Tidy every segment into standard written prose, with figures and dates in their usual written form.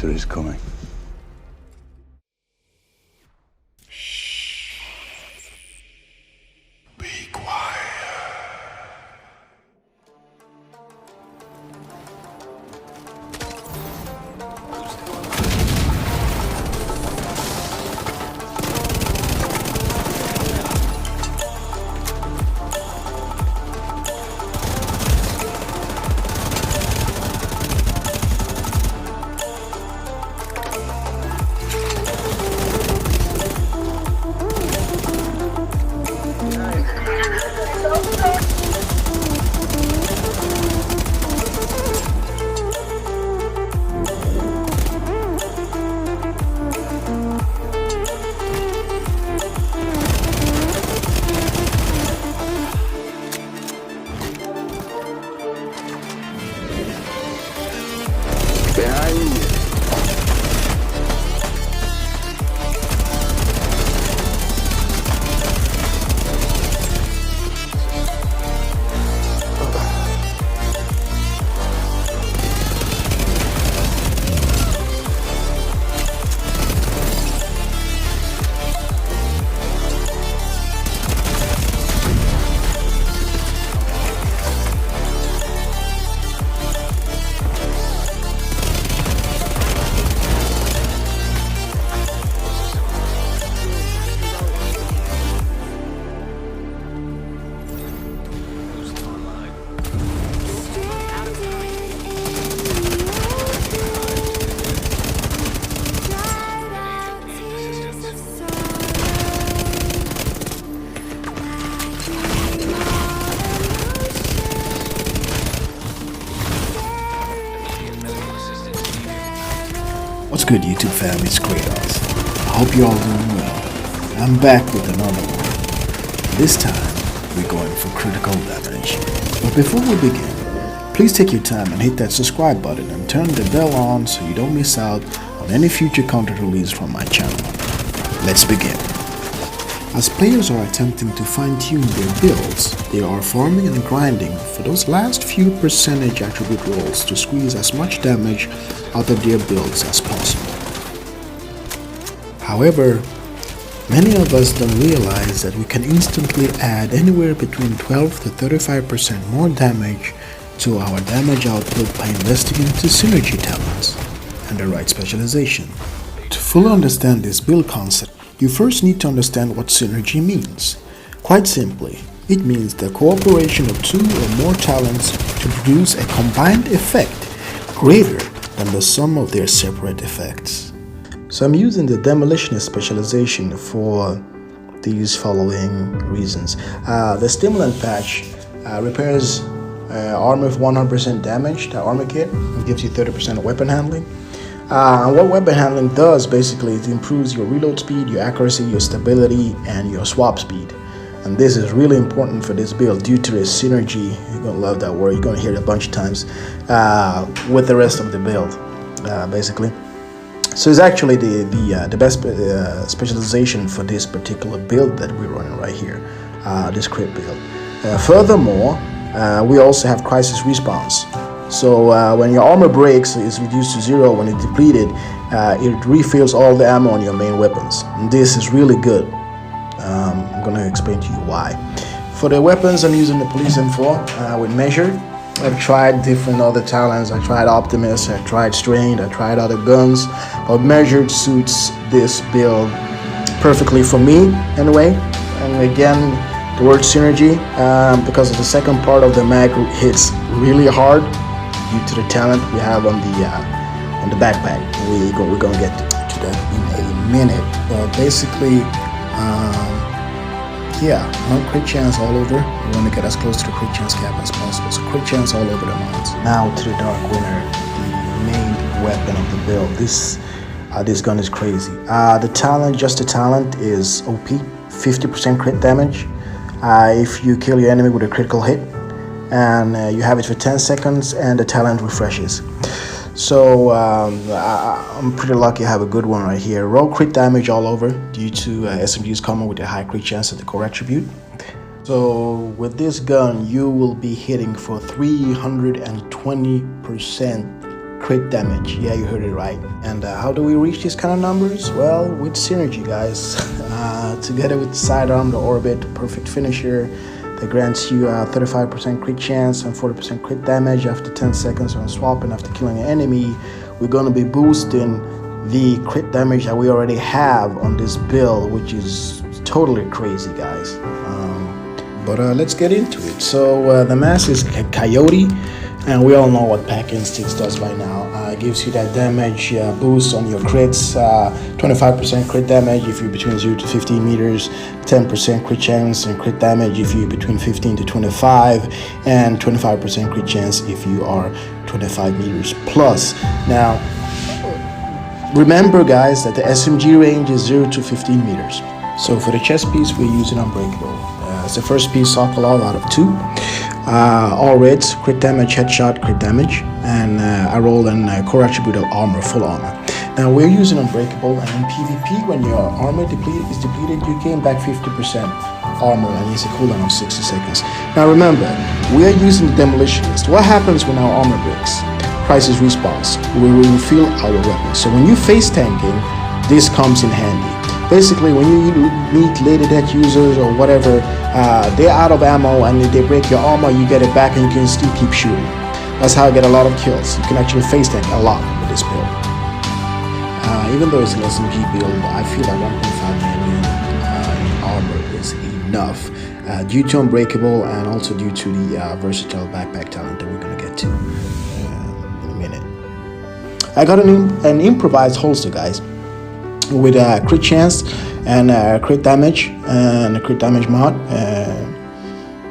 winter is coming. Be quiet. Behind you. What's good, YouTube fam? It's cratoz. I hope you're all doing well. I'm back with another one. This time, we're going for critical damage. But before we begin, please take your time and hit that subscribe button and turn the bell on so you don't miss out on any future content released from my channel. Let's begin. As players are attempting to fine-tune their builds, they are farming and grinding for those last few percentage attribute rolls to squeeze as much damage out of their builds as possible. However, many of us don't realize that we can instantly add anywhere between 12 to 35% more damage to our damage output by investing into synergy talents and the right specialization. To fully understand this build concept, you first need to understand what synergy means. Quite simply, it means the cooperation of two or more talents to produce a combined effect greater than the sum of their separate effects. So I'm using the demolitionist specialization for these following reasons. The stimulant patch repairs armor with 100% damage. The armor kit gives you 30% weapon handling. And what weapon handling does basically, it improves your reload speed, your accuracy, your stability, and your swap speed. And this is really important for this build due to its synergy. You're gonna love that word. You're gonna hear it a bunch of times with the rest of the build, basically. So it's actually the best specialization for this particular build that we're running right here, this crit build. Furthermore, we also have crisis response. So when your armor breaks, it's reduced to 0. When it's depleted, it refills all the ammo on your main weapons. And this is really good. I'm going to explain to you why. For the weapons, I'm using the police M4 with measured. I've tried different other talents. I tried Optimus, I tried Strained, I tried other guns. But measured suits this build perfectly for me anyway. And again, the word synergy, because of the second part of the mag hits really hard due to the talent we have on the backpack. We're gonna get to that in a minute. But basically, yeah, no crit chance all over. We want to get as close to the crit chance cap as possible. So crit chance all over the mods. Now to the Dark Winter, the main weapon of the build. This gun is crazy. The talent, just the talent, is OP. 50% crit damage if you kill your enemy with a critical hit, and you have it for 10 seconds, and the talent refreshes. So I'm pretty lucky I have a good one right here. Raw crit damage all over due to SMGs common with a high crit chance at the core attribute. So with this gun, you will be hitting for 320% crit damage. Yeah, you heard it right. And how do we reach these kind of numbers? Well, with synergy, guys. Together with sidearm, the orbit, perfect finisher, that grants you a 35% crit chance and 40% crit damage after 10 seconds on swap and after killing an enemy. We're going to be boosting the crit damage that we already have on this build, which is totally crazy, guys. But let's get into it. So the mask is Coyote, and we all know what Pack Instincts does by now. It gives you that damage boost on your crits, 25% crit damage if you're between 0 to 15 meters, 10% crit chance and crit damage if you're between 15 to 25, and 25% crit chance if you are 25 meters plus. Now, remember, guys, that the SMG range is 0 to 15 meters. So for the chest piece, we're using Unbreakable. It's the first piece, Sokolov out of 2. All reds, crit damage, headshot, crit damage, and I rolled an core attribute of armor, full armor. Now we're using Unbreakable, and in PvP, when your armor is depleted, you gain back 50% armor, and it's a cooldown of 60 seconds. Now remember, we are using the Demolitionist. What happens when our armor breaks? Crisis respawns. We will refill our weapons. So when you face tanking, this comes in handy. Basically, when you meet late death users or whatever, they're out of ammo and they break your armor, you get it back and you can still keep shooting. That's how I get a lot of kills. You can actually face tank a lot with this build. Even though it's an SMG build, I feel like 1.5 million in armor is enough due to Unbreakable and also due to the versatile backpack talent that we're going to get to in a minute. I got an improvised holster, guys, with a crit chance and crit damage and a crit damage mod.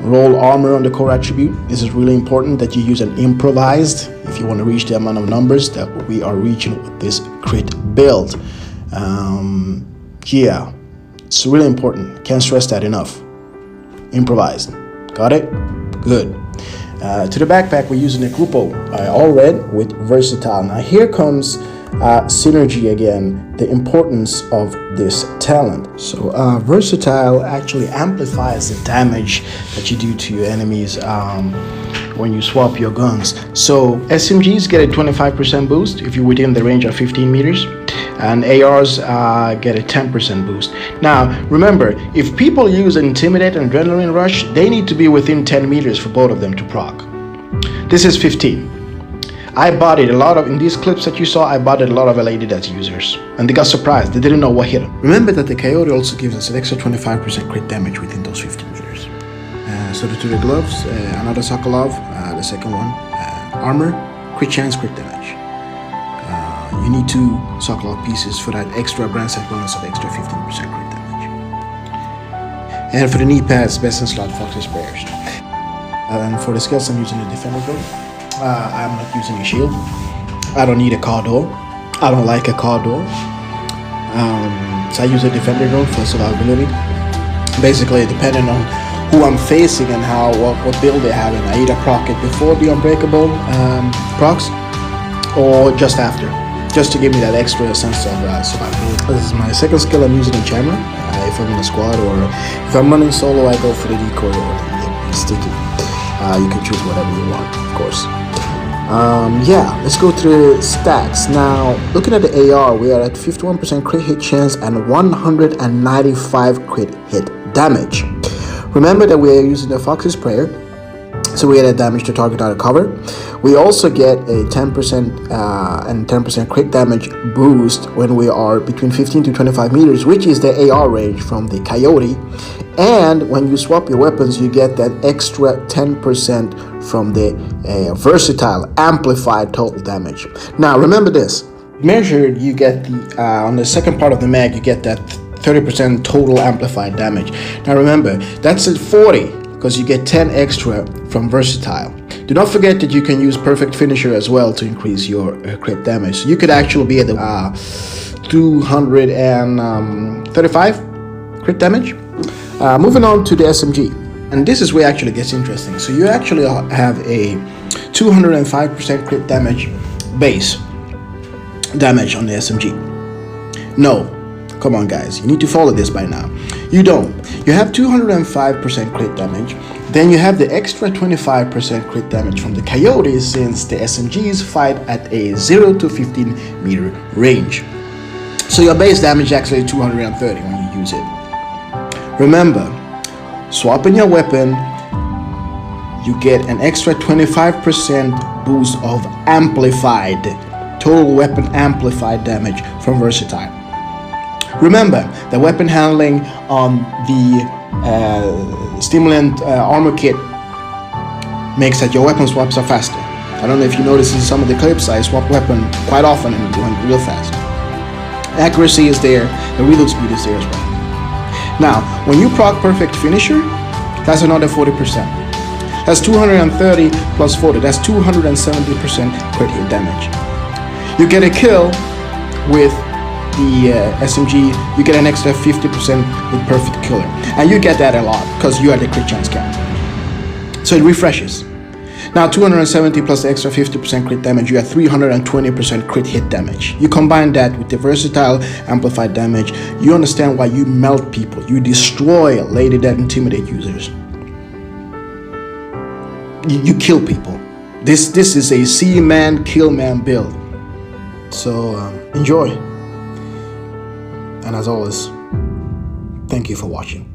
Roll armor on the core attribute. This is really important that you use an improvised if you want to reach the amount of numbers that we are reaching with this crit build. Yeah, it's really important. Can't stress that enough. Improvised. Got it? Good. To the backpack, we're using a Grupo all red with versatile. Now here comes synergy again, the importance of this talent. So versatile actually amplifies the damage that you do to your enemies when you swap your guns. So SMGs get a 25% boost if you're within the range of 15 meters, and ARs get a 10% boost. Now remember, if people use Intimidate and Adrenaline Rush, they need to be within 10 meters for both of them to proc. This is 15. I bodied a lot of, in these clips that you saw, I bodied a lot of LADDS users, and they got surprised. They didn't know what hit them. Remember that the Coyote also gives us an extra 25% crit damage within those 15 meters. So to the gloves, another Sokolov, the second one, armor, crit chance, crit damage. You need 2 Sokolov pieces for that extra brand set bonus of extra 15% crit damage. And for the knee pads, best in slot, Fox's prayers. And for the skills, I'm using a defender build. I'm not using a shield. I don't need a car door. I don't like a car door. So I use a defender drone for survivability. Basically, depending on who I'm facing and what build they're having, I either proc it before the Unbreakable procs or just after, just to give me that extra sense of survivability. This is my second skill I'm using in Chamber. If I'm in a squad or if I'm running solo, I go for the decoy or the sticky. You can choose whatever you want, of course. Yeah, let's go through stats. Now, looking at the AR, we are at 51% crit hit chance and 195 crit hit damage. Remember that we are using the Fox's Prayer, so we get a damage to target out of cover. We also get a 10% and 10% crit damage boost when we are between 15 to 25 meters, which is the AR range from the Coyote. And when you swap your weapons, you get that extra 10% from the versatile amplified total damage. Now remember this, measured, you get the on the second part of the mag, you get that 30% total amplified damage. Now remember, that's at 40 because you get 10 extra from versatile. Do not forget that you can use perfect finisher as well to increase your crit damage. So you could actually be at the 235 crit damage. Moving on to the SMG, and this is where it actually gets interesting. So you actually have a 205% crit damage base damage on the SMG. No, come on guys, you need to follow this by now. You don't. You have 205% crit damage. Then you have the extra 25% crit damage from the Coyote, since the SMGs fight at a 0 to 15 meter range. So your base damage is actually 230 when you use it. Remember, swapping your weapon, you get an extra 25% boost of amplified, total weapon amplified damage from Versatile. Remember, the weapon handling on the stimulant armor kit makes that your weapon swaps are faster. I don't know if you notice in some of the clips, I swap weapon quite often and going real fast. Accuracy is there, the reload speed is there as well. Now, when you proc Perfect Finisher, that's another 40%. That's 230 plus 40, that's 270% crit hit damage. You get a kill with the SMG, you get an extra 50% with Perfect Killer. And you get that a lot, because you are the crit chance cap. So it refreshes. Now 270 plus the extra 50% crit damage, you have 320% crit hit damage. You combine that with the Versatile amplified damage, you understand why you melt people, you destroy Lady Death Intimidate users. You kill people. This is a see man, kill man build. So enjoy. And as always, thank you for watching.